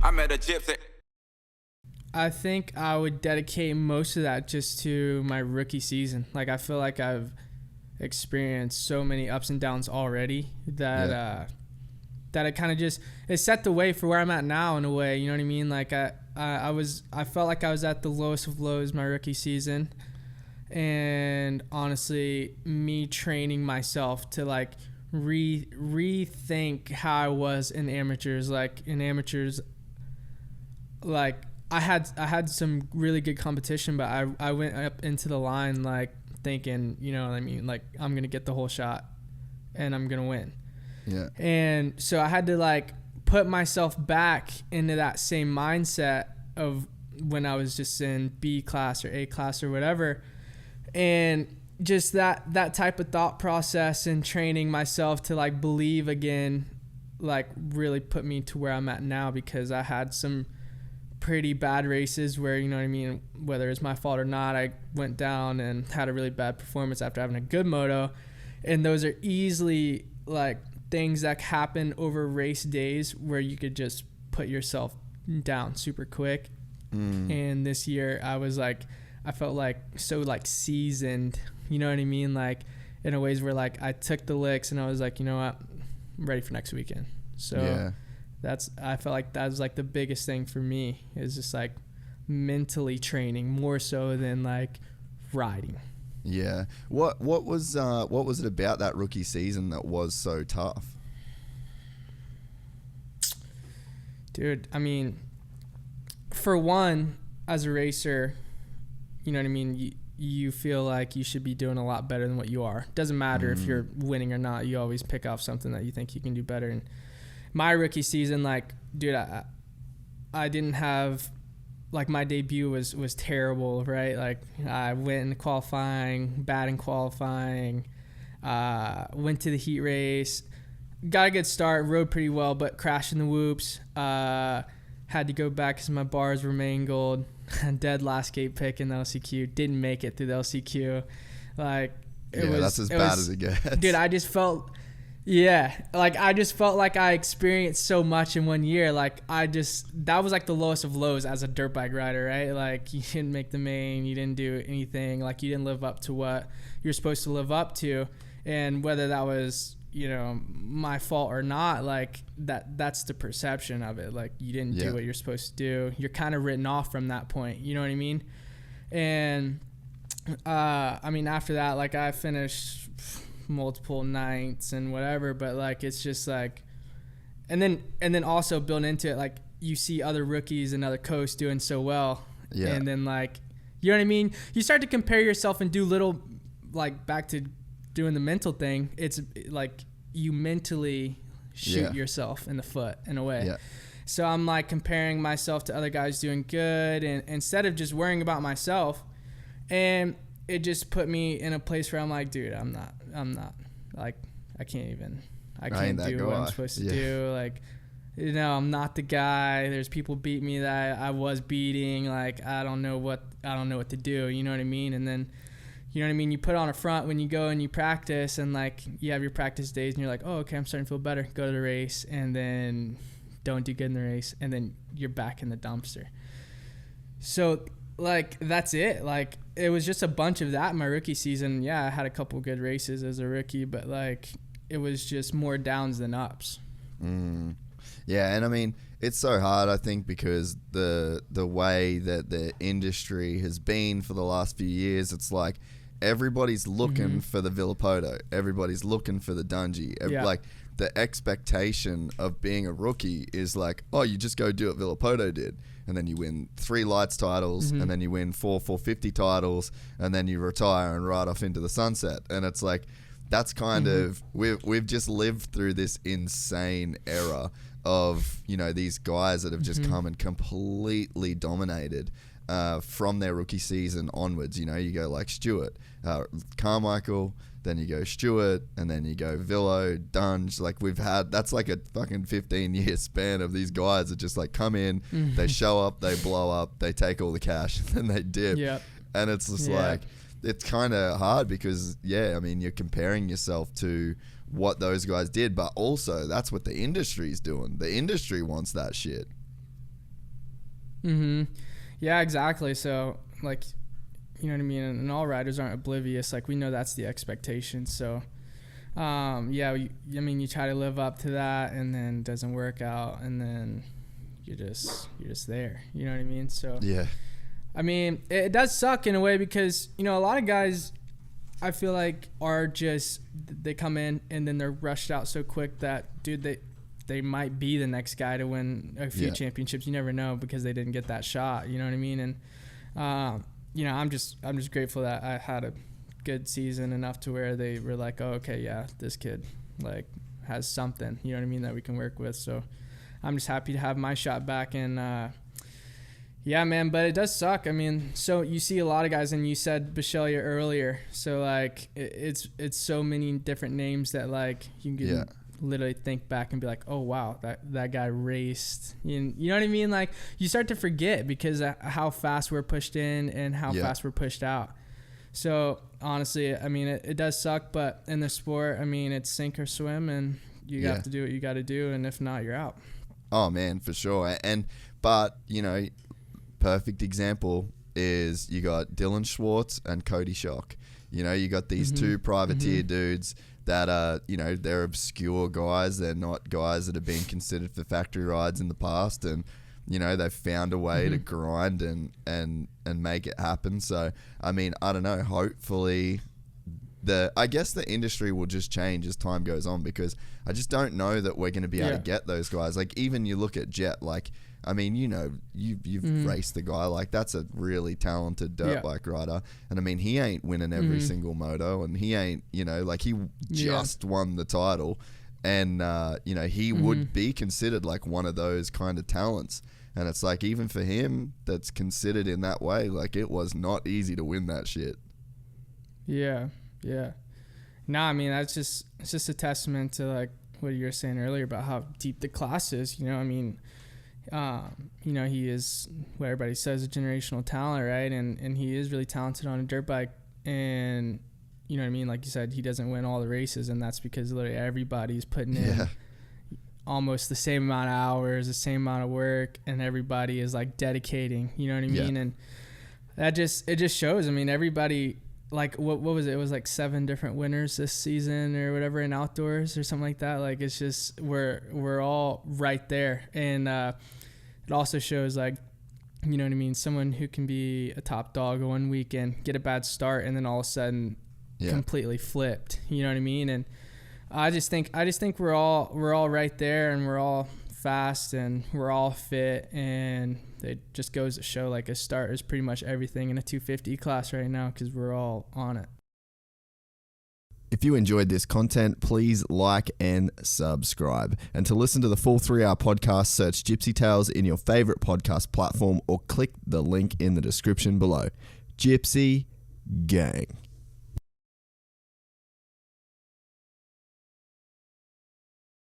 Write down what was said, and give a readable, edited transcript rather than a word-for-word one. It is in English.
I met a gypsy. I think I would dedicate most of that just to my rookie season. Like, I feel like I've experienced so many ups and downs already that that it kind of just, it set the way for where I'm at now in a way. You know what I mean? Like, I felt like I was at the lowest of lows my rookie season, and honestly, me training myself to like rethink how I was in amateurs. Like in amateurs, like I had some really good competition, but I went up into the line like thinking, you know what I mean, like I'm gonna get the whole shot and I'm gonna win. Yeah. And so I had to like put myself back into that same mindset of when I was just in B class or A class or whatever, and just that type of thought process and training myself to like believe again, like really put me to where I'm at now, because I had some pretty bad races where, you know what I mean, whether it's my fault or not, I went down and had a really bad performance after having a good moto. And those are easily like things that happen over race days where you could just put yourself down super quick. And this year I was like, I felt like so like seasoned, you know what I mean? Like in a ways where like I took the licks and I was like, you know what, I'm ready for next weekend. So I felt like that was like the biggest thing for me, is just like mentally training more so than like riding. Yeah. What was it about that rookie season that was so tough? Dude, I mean, for one, as a racer, you know what I mean, you feel like you should be doing a lot better than what you are. Doesn't matter if you're winning or not, you always pick off something that you think you can do better. And my rookie season, like, dude, I didn't have, like, my debut was terrible, right? Like, I went in qualifying, bad in qualifying, went to the heat race, got a good start, rode pretty well, but crashed in the whoops. Had to go back because my bars were mangled. Dead last gate pick in the LCQ. Didn't make it through the LCQ. Like, that's as bad as it gets. Dude, I just felt like I experienced so much in 1 year. Like, that was like the lowest of lows as a dirt bike rider, right? Like, you didn't make the main, you didn't do anything. Like, you didn't live up to what you're supposed to live up to. And whether that was, you know, my fault or not, like that's the perception of it. Like, you didn't do what you're supposed to do. You're kind of written off from that point. You know what I mean? And, I mean, after that, like, I finished multiple ninths and whatever, but like, it's just like, and then also built into it, like, you see other rookies and other coasts doing so well. Yeah. And then, like, you know what I mean? You start to compare yourself and do little, like, back to doing the mental thing. It's like you mentally shoot yourself in the foot in a way. Yeah. So I'm like comparing myself to other guys doing good, and instead of just worrying about myself, and it just put me in a place where I'm like, dude, I'm not like, I can't do what I'm supposed to do. Like, you know, I'm not the guy. There's people beat me that I was beating. Like, I don't know what to do. You know what I mean? And then, you know what I mean? You put on a front when you go and you practice, and like, you have your practice days and you're like, oh, okay, I'm starting to feel better. Go to the race, and then don't do good in the race, and then you're back in the dumpster. So like, that's it. Like, it was just a bunch of that in my rookie season. Yeah, I had a couple good races as a rookie, but like, it was just more downs than ups. Yeah, and I mean, it's so hard, I think, because the way that the industry has been for the last few years, it's like everybody's looking for the Villapoto. Everybody's looking for the Dungey. Like, the expectation of being a rookie is like, oh, you just go do what Villapoto did. And then you win 3 lights titles, and then you win 4 450 titles, and then you retire and ride off into the sunset. And it's like, that's kind of, we've just lived through this insane era of, you know, these guys that have just come and completely dominated from their rookie season onwards. You know, you go like Stewart, Carmichael, then you go Stewart, and then you go Villo, Dunge. Like, that's like a fucking 15-year span of these guys that just like come in, they show up, they blow up, they take all the cash, and then they dip. Yep. And it's just like, it's kind of hard because, I mean, you're comparing yourself to what those guys did, but also that's what the industry's doing. The industry wants that shit. Mm-hmm. Yeah, exactly. So, like, you know what I mean? And all riders aren't oblivious. Like, we know that's the expectation. So, yeah, I mean, you try to live up to that, and then it doesn't work out, and then you're just there. You know what I mean? So, Yeah. I mean, it does suck in a way because, you know, a lot of guys, I feel like, are just, they come in and then they're rushed out so quick that, dude, they might be the next guy to win a few championships. You never know because they didn't get that shot. You know what I mean? And, you know, I'm just grateful that I had a good season enough to where they were like, oh, okay, yeah, this kid like has something, you know what I mean, that we can work with. So I'm just happy to have my shot back. And, yeah, man, but it does suck. I mean, so you see a lot of guys, and you said Bishelia earlier. So like it's so many different names that like you can literally think back and be like, oh wow, that guy raced. You know what I mean? Like you start to forget because of how fast we're pushed in and how fast we're pushed out. So honestly, I mean, it does suck, but in the sport, I mean, it's sink or swim, and you have to do what you got to do, and if not, you're out. Oh man, for sure. But you know, perfect example is you got Dylan Schwartz and Cody Schock. You know, you got these two privateer dudes that are, you know, they're obscure guys. They're not guys that have been considered for factory rides in the past, and you know, they've found a way to grind and make it happen. So I mean, I don't know, hopefully I guess the industry will just change as time goes on, because I just don't know that we're going to be able to get those guys. Like even you look at Jet, like, I mean, you know, you've raced the guy, like that's a really talented dirt bike rider. And I mean, he ain't winning every single moto, and he ain't, you know, like he just won the title, and, you know, he would be considered like one of those kind of talents. And it's like, even for him that's considered in that way, like it was not easy to win that shit. Yeah. Yeah. No, I mean, it's just a testament to like what you were saying earlier about how deep the class is. You know, I mean, you know, he is what everybody says a generational talent, right? And he is really talented on a dirt bike. And you know what I mean? Like you said, he doesn't win all the races, and that's because literally everybody's putting in almost the same amount of hours, the same amount of work, and everybody is like dedicating, you know what I mean? And it just shows. I mean, everybody, like what was it? It was like 7 different winners this season or whatever in outdoors or something like that. Like it's just we're all right there. And it also shows, like, you know what I mean, someone who can be a top dog one weekend, get a bad start, and then all of a sudden completely flipped. You know what I mean? And I just think we're all right there, and we're all fast, and we're all fit, and it just goes to show like a start is pretty much everything in a 250 class right now, because we're all on it. If you enjoyed this content, please like and subscribe. And to listen to the full 3-hour podcast, search Gypsy Tales in your favorite podcast platform or click the link in the description below. Gypsy Gang.